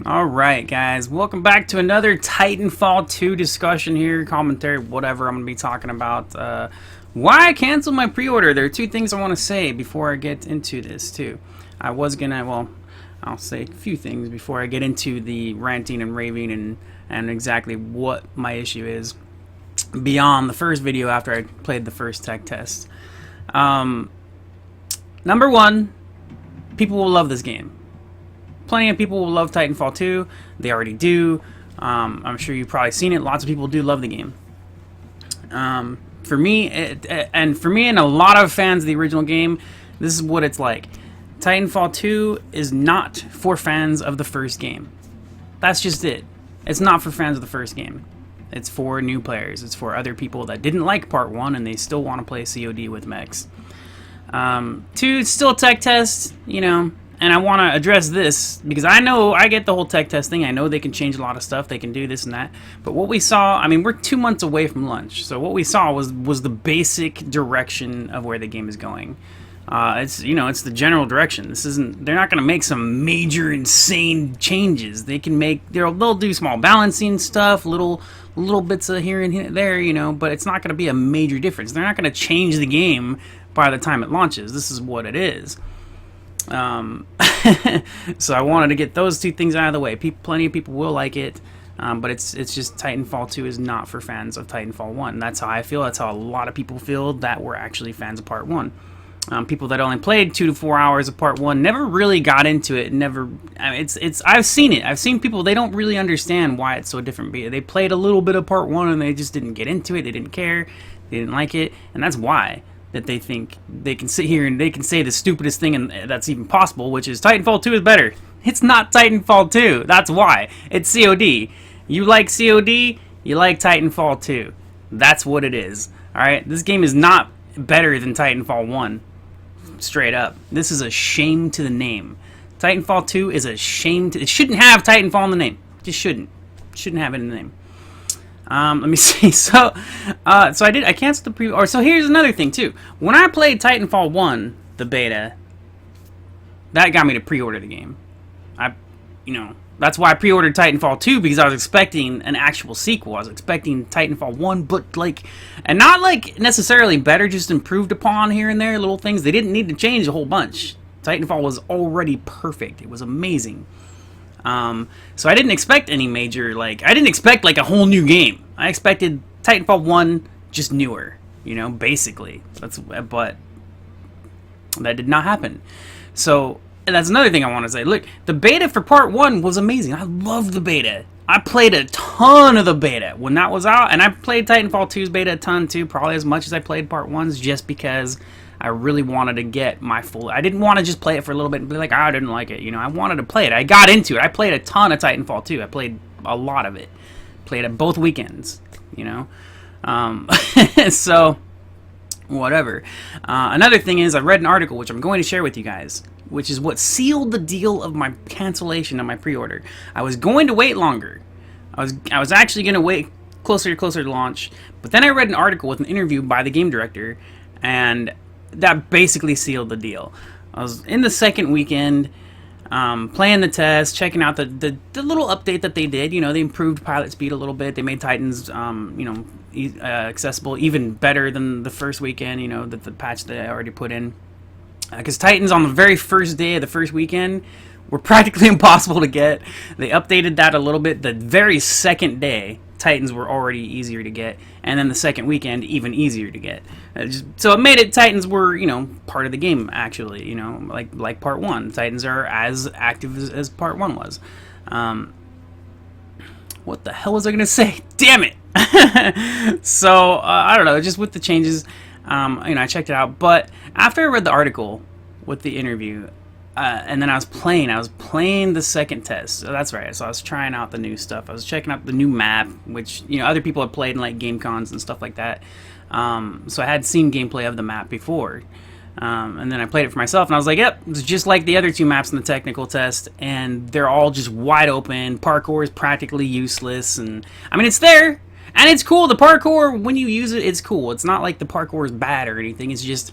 Alright guys, welcome back to another Titanfall 2 discussion here, commentary, whatever I'm going to be talking about. Why I canceled my pre-order. There are two things I want to say before I get into this too. I'll say a few things before I get into the ranting and raving and exactly what my issue is beyond the first video after I played the first tech test. Number one, people will love this game. Plenty of people will love Titanfall 2. They already do. I'm sure you've probably seen it. Lots of people do love the game. For me and a lot of fans of the original game, this is what it's like. Titanfall 2 is not for fans of the first game. That's just it. It's not for fans of the first game. It's for new players. It's for other people that didn't like Part 1 and they still want to play COD with mechs. 2, it's still a tech test, you know. And I want to address this because I know I get the whole tech test thing. I know they can change a lot of stuff. They can do this and that. But what we saw, I mean, we're 2 months away from launch. So what we saw was the basic direction of where the game is going. It's the general direction. They're not going to make some major insane changes. They'll do small balancing stuff, little bits of here and there, you know, but it's not going to be a major difference. They're not going to change the game by the time it launches. This is what it is. So I wanted to get those two things out of the way. Plenty of people will like it, but it's just Titanfall 2 is not for fans of Titanfall 1. That's how I feel. That's how a lot of people feel that were actually fans of Part 1. People that only played 2 to 4 hours of Part 1 never really got into it. I've seen it. I've seen people, they don't really understand why it's so different. They played a little bit of Part 1 and they just didn't get into it. They didn't care. They didn't like it, and that's why. That they think they can sit here and they can say the stupidest thing that's even possible, which is Titanfall 2 is better. It's not Titanfall 2. That's why. It's COD. You like COD, you like Titanfall 2. That's what it is. Alright? This game is not better than Titanfall 1. Straight up. This is a shame to the name. Titanfall 2 is a shame to... It shouldn't have Titanfall in the name. It just shouldn't. It shouldn't have it in the name. Let me see. So I canceled the pre-order. So here's another thing too. When I played Titanfall 1, the beta, that got me to pre-order the game. That's why I pre-ordered Titanfall 2, because I was expecting an actual sequel. I was expecting Titanfall 1, but and not like necessarily better, just improved upon here and there, little things. They didn't need to change a whole bunch. Titanfall was already perfect. It was amazing. So I didn't expect any major, I didn't expect a whole new game. I expected Titanfall 1 just newer, basically. But that did not happen. So that's another thing I want to say. Look, the beta for Part 1 was amazing. I loved the beta. I played a ton of the beta when that was out, and I played Titanfall 2's beta a ton too, probably as much as I played Part 1's, just because I really wanted to get my full... I didn't want to just play it for a little bit and be like, I didn't like it. I wanted to play it. I got into it. I played a ton of Titanfall 2. I played a lot of it. Played it both weekends, So, whatever. Another thing is, I read an article, which I'm going to share with you guys, which is what sealed the deal of my cancellation of my pre-order. I was going to wait longer. I was actually going to wait closer to launch, but then I read an article with an interview by the game director, and that basically sealed the deal. I was in the second weekend, playing the test, checking out the little update that they did. They improved pilot speed a little bit. They made Titans, accessible even better than the first weekend. The patch that I already put in. Because Titans on the very first day of the first weekend were practically impossible to get. They updated that a little bit. The very second day, Titans were already easier to get, and then the second weekend even easier to get. So it made it Titans were part of the game, actually. Like Part 1. Titans are as active as Part 1 was. What the hell was I gonna say? Damn it! So I don't know. Just with the changes, I checked it out. But after I read the article with the interview, and then I was playing the second test. So that's right. So I was trying out the new stuff. I was checking out the new map, which other people had played in game cons and stuff like that. So I had seen gameplay of the map before, and then I played it for myself, and I was like, "Yep, it's just like the other two maps in the technical test, and they're all just wide open. Parkour is practically useless, and I mean it's there." And it's cool. The parkour, when you use it, it's cool. It's not like the parkour is bad or anything. It's just,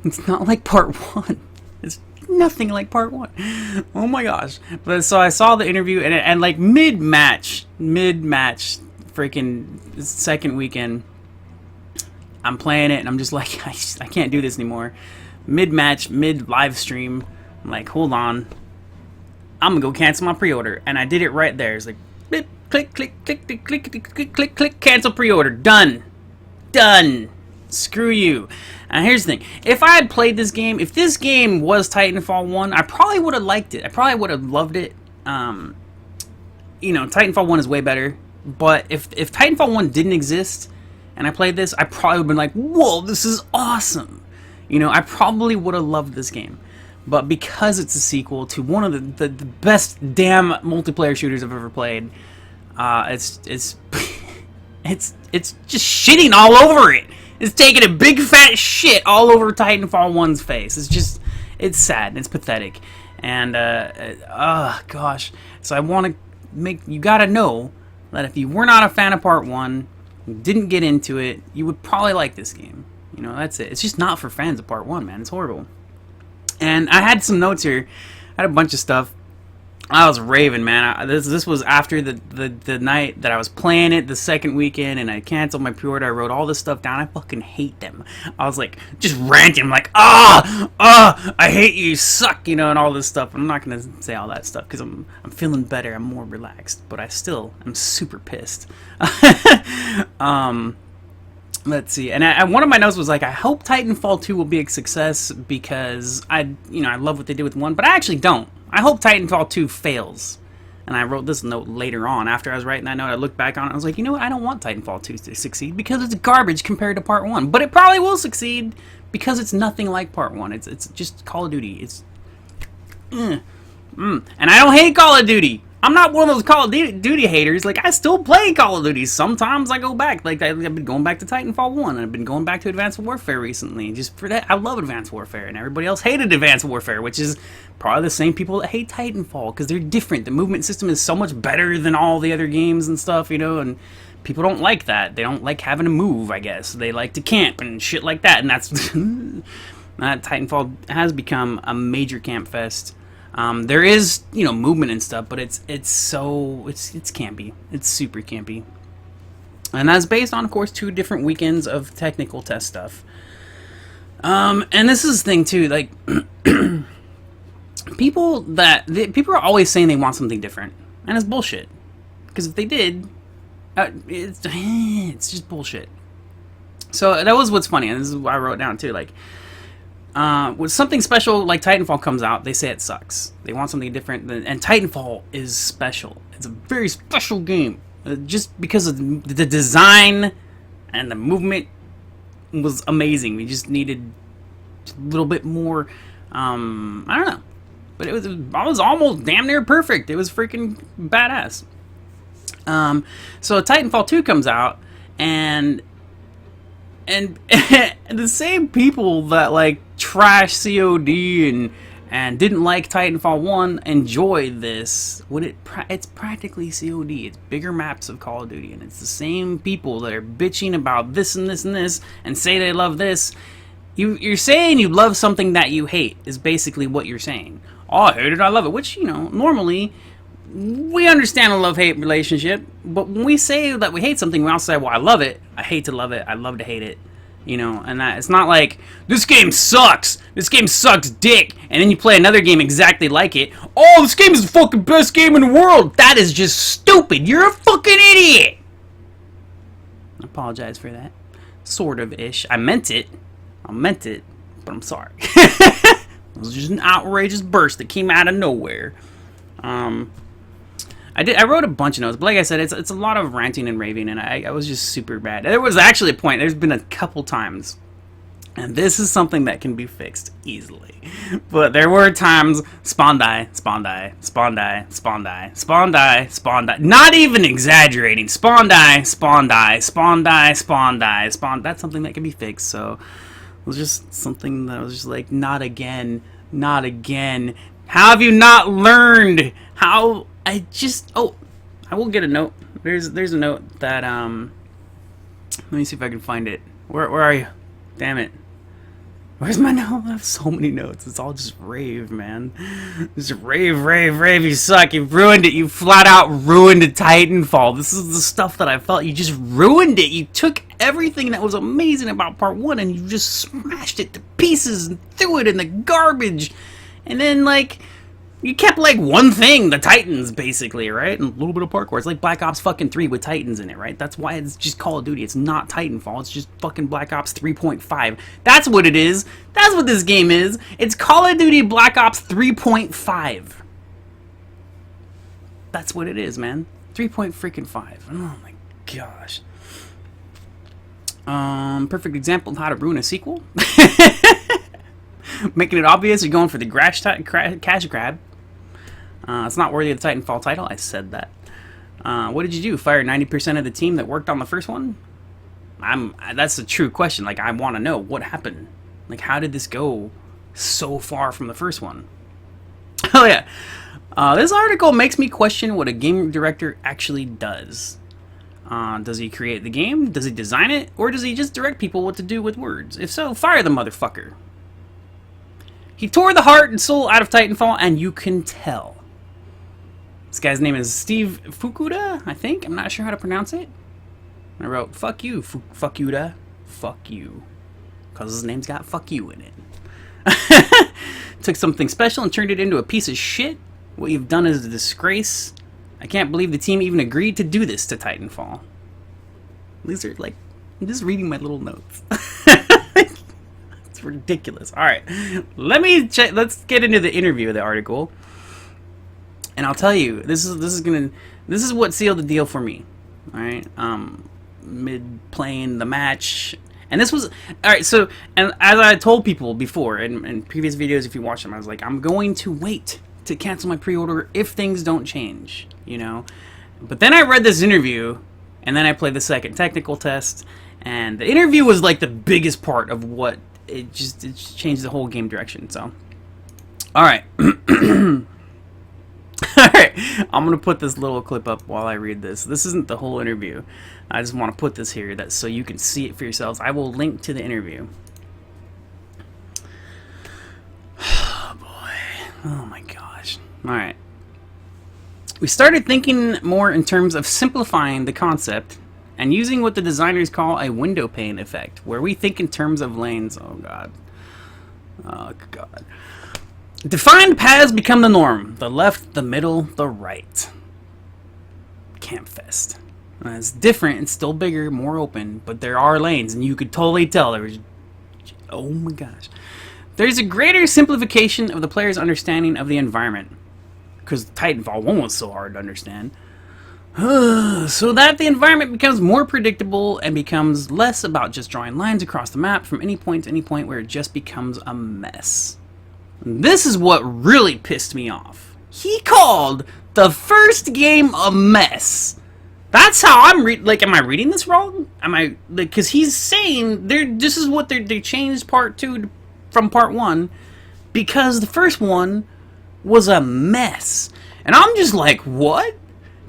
it's not like Part 1. It's nothing like part 1. Oh my gosh. But so I saw the interview, and like mid-match, freaking second weekend, I'm playing it, and I'm just like, I can't do this anymore. Mid-match, mid-live stream, I'm like, hold on, I'm gonna go cancel my pre-order. And I did it right there. It's like, click, click, click, click, click, click, click, click, click, click, cancel pre-order. Done. Done. Screw you. And here's the thing. If I had played this game, if this game was Titanfall 1, I probably would have liked it. I probably would have loved it. You know, Titanfall 1 is way better. But if Titanfall 1 didn't exist and I played this, I probably would have been like, whoa, this is awesome. You know, I probably would have loved this game. But because it's a sequel to one of the best damn multiplayer shooters I've ever played, it's it's just shitting all over it. It's taking a big fat shit all over Titanfall 1's face. It's sad and it's pathetic. And oh gosh. So I want to make you gotta know that if you were not a fan of Part 1, didn't get into it, you would probably like this game. You know, that's it. It's just not for fans of Part 1, man. It's horrible. And I had some notes here. I had a bunch of stuff. I was raving, man. This was after the night that I was playing it, the second weekend, and I canceled my pre-order. I wrote all this stuff down. I fucking hate them. I was like, just ranting. I'm like, I hate you, suck, you know, and all this stuff. I'm not gonna say all that stuff because I'm feeling better. I'm more relaxed, but I still am super pissed. Let's see, and one of my notes was like, I hope Titanfall 2 will be a success because I love what they did with 1, but I actually don't. I hope Titanfall 2 fails. And I wrote this note later on. After I was writing that note, I looked back on it, I was like, you know what, I don't want Titanfall 2 to succeed because it's garbage compared to Part 1. But it probably will succeed because it's nothing like Part 1. It's just Call of Duty. It's... And I don't hate Call of Duty. I'm not one of those Call of Duty haters. Like, I still play Call of Duty. Sometimes I go back. Like, I've been going back to Titanfall 1. And I've been going back to Advanced Warfare recently. Just for that, I love Advanced Warfare. And everybody else hated Advanced Warfare, which is probably the same people that hate Titanfall. Because they're different. The movement system is so much better than all the other games and stuff, you know. And people don't like that. They don't like having to move, I guess. They like to camp and shit like that. And that's... Titanfall has become a major camp fest. There is, you know, movement and stuff, but it's campy. It's super campy. And that's based on, of course, 2 different weekends of technical test stuff. And this is the thing too, like people are always saying they want something different, and it's bullshit. Because if they did, it's just bullshit. So that was what's funny, and this is what I wrote down too, like. When something special like Titanfall comes out, they say it sucks. They want something different, and Titanfall is special. It's a very special game, just because of the design and the movement was amazing. We just needed a little bit more. I don't know, but it was almost damn near perfect. It was freaking badass. So Titanfall 2 comes out, and the same people that like trash COD and didn't like Titanfall 1 enjoy this. It's practically COD. It's bigger maps of Call of Duty, and it's the same people that are bitching about this and this and this and say they love this. You're saying you love something that you hate is basically what you're saying. Oh, I hate it, I love it. Which, you know, normally we understand a love-hate relationship, but when we say that we hate something, we also say, well, I love it, I hate to love it, I love to hate it, you know, and that it's not like, this game sucks dick, and then you play another game exactly like it, oh, this game is the fucking best game in the world. That is just stupid. You're a fucking idiot. I apologize for that. Sort of-ish. I meant it, but I'm sorry. It was just an outrageous burst that came out of nowhere. I wrote a bunch of notes, but like I said, it's a lot of ranting and raving, and I was just super bad. There was actually a point, there's been a couple times, and this is something that can be fixed easily, but there were times, spawn die, spawn die, spawn die, spawn die, spawn die, spawn die, not even exaggerating, spawn die, spawn die, spawn die, spawn die, spawn, that's something that can be fixed. So it was just something that was just like, not again, not again. How have you not learned? How... I will get a note. There's a note that, let me see if I can find it. Where are you? Damn it. Where's my note? I have so many notes. It's all just rave, man. Just rave, rave, rave. You suck. You ruined it. You flat out ruined Titanfall. This is the stuff that I felt. You just ruined it. You took everything that was amazing about part 1 and you just smashed it to pieces and threw it in the garbage. And then, like, you kept, like, one thing, the Titans, basically, right? And a little bit of parkour. It's like Black Ops fucking 3 with Titans in it, right? That's why it's just Call of Duty. It's not Titanfall. It's just fucking Black Ops 3.5. That's what it is. That's what this game is. It's Call of Duty Black Ops 3.5. That's what it is, man. 3.5. Oh my gosh. Perfect example of how to ruin a sequel. Making it obvious you're going for the cash grab. It's not worthy of the Titanfall title. I said that. What did you do? Fire 90% of the team that worked on the first one? That's a true question. Like, I want to know what happened. Like, how did this go so far from the first one? Oh yeah. This article makes me question what a game director actually does. Does he create the game? Does he design it? Or does he just direct people what to do with words? If so, fire the motherfucker. He tore the heart and soul out of Titanfall, and you can tell. This guy's name is Steve Fukuda, I think. I'm not sure how to pronounce it. I wrote, fuck you, Fukuda. Fuck you. Because his name's got fuck you in it. Took something special and turned it into a piece of shit. What you've done is a disgrace. I can't believe the team even agreed to do this to Titanfall. These are like, I'm just reading my little notes. It's ridiculous. Alright, let's get into the interview of the article. And I'll tell you, this is what sealed the deal for me. Alright, mid playing the match. And this was, alright, so, and as I told people before, in previous videos, if you watch them, I was like, I'm going to wait to cancel my pre-order if things don't change, you know? But then I read this interview, and then I played the second technical test, and the interview was like the biggest part of what, it just changed the whole game direction, so. Alright. Alright, I'm gonna put this little clip up while I read this. This isn't the whole interview. I just want to put this here so you can see it for yourselves. I will link to the interview. Oh boy. Oh my gosh. Alright. We started thinking more in terms of simplifying the concept and using what the designers call a window pane effect, where we think in terms of lanes. Oh god. Oh god. Defined paths become the norm. The left, the middle, the right. Campfest. It's different, it's still bigger, more open, but there are lanes, and you could totally tell there was... Oh my gosh. There's a greater simplification of the player's understanding of the environment. Because Titanfall 1 was so hard to understand. So that the environment becomes more predictable and becomes less about just drawing lines across the map from any point to any point where it just becomes a mess. This is what really pissed me off. He called the first game a mess. That's how I'm like, am I reading this wrong? Am I, like, because he's saying this is what they changed part 2 from part 1 because the first one was a mess. And I'm just like, what?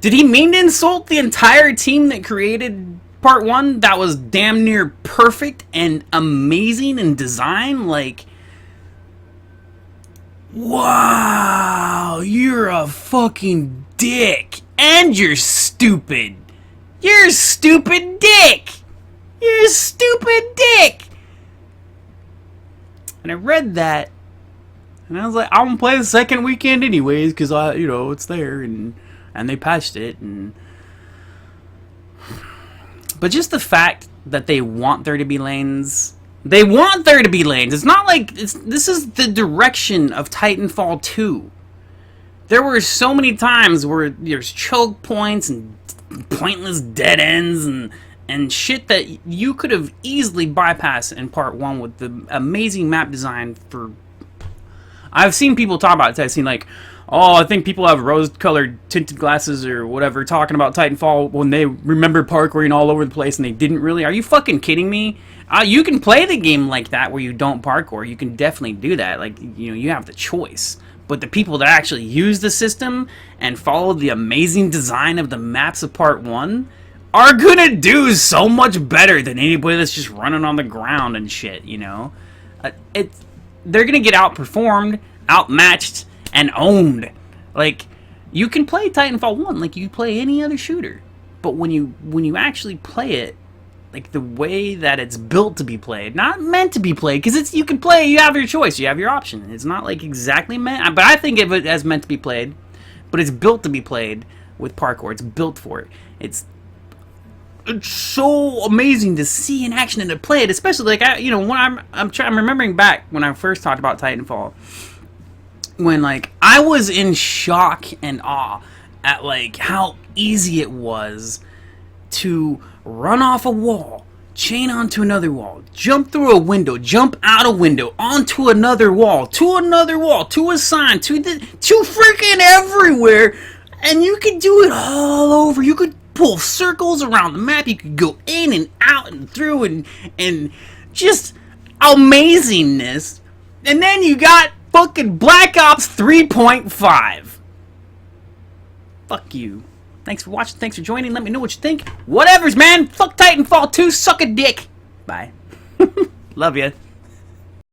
Did he mean to insult the entire team that created part 1 that was damn near perfect and amazing in design? Like, wow, you're a fucking dick. And you're stupid. You're a stupid dick. You're a stupid dick. And I read that, and I was like, I'm gonna play the second weekend anyways, because it's there, and they patched it, and but just the fact that they want there to be lanes. They want there to be lanes. It's not like this is the direction of Titanfall 2. There were so many times where there's choke points and pointless dead ends and shit that you could have easily bypassed in part 1 with the amazing map design for... I've seen people talk about it. I've seen like, oh, I think people have rose-colored tinted glasses or whatever talking about Titanfall when they remember parkouring all over the place and they didn't really. Are you fucking kidding me? You can play the game like that where you don't parkour. You can definitely do that. Like, you have the choice. But the people that actually use the system and follow the amazing design of the maps of part 1 are gonna do so much better than anybody that's just running on the ground and shit, they're gonna get outperformed, outmatched, and owned. Like, you can play Titanfall 1 like you play any other shooter, but when you actually play it, like the way that it's built to be played, not meant to be played, because you can play, you have your choice, you have your option. It's not like exactly meant, but I think of it as meant to be played, but it's built to be played with parkour. It's built for it. It's so amazing to see in action and to play it, especially like when I'm remembering back when I first talked about Titanfall, when like I was in shock and awe at like how easy it was to run off a wall, chain onto another wall, jump through a window, jump out a window, onto another wall, to a sign, to freaking everywhere, and you could do it all over. You could pull circles around the map, you could go in and out and through and just amazingness. And then you got fucking Black Ops 3.5. Fuck you. Thanks for watching. Thanks for joining. Let me know what you think. Whatevers, man. Fuck Titanfall 2. Suck a dick. Bye. Love ya.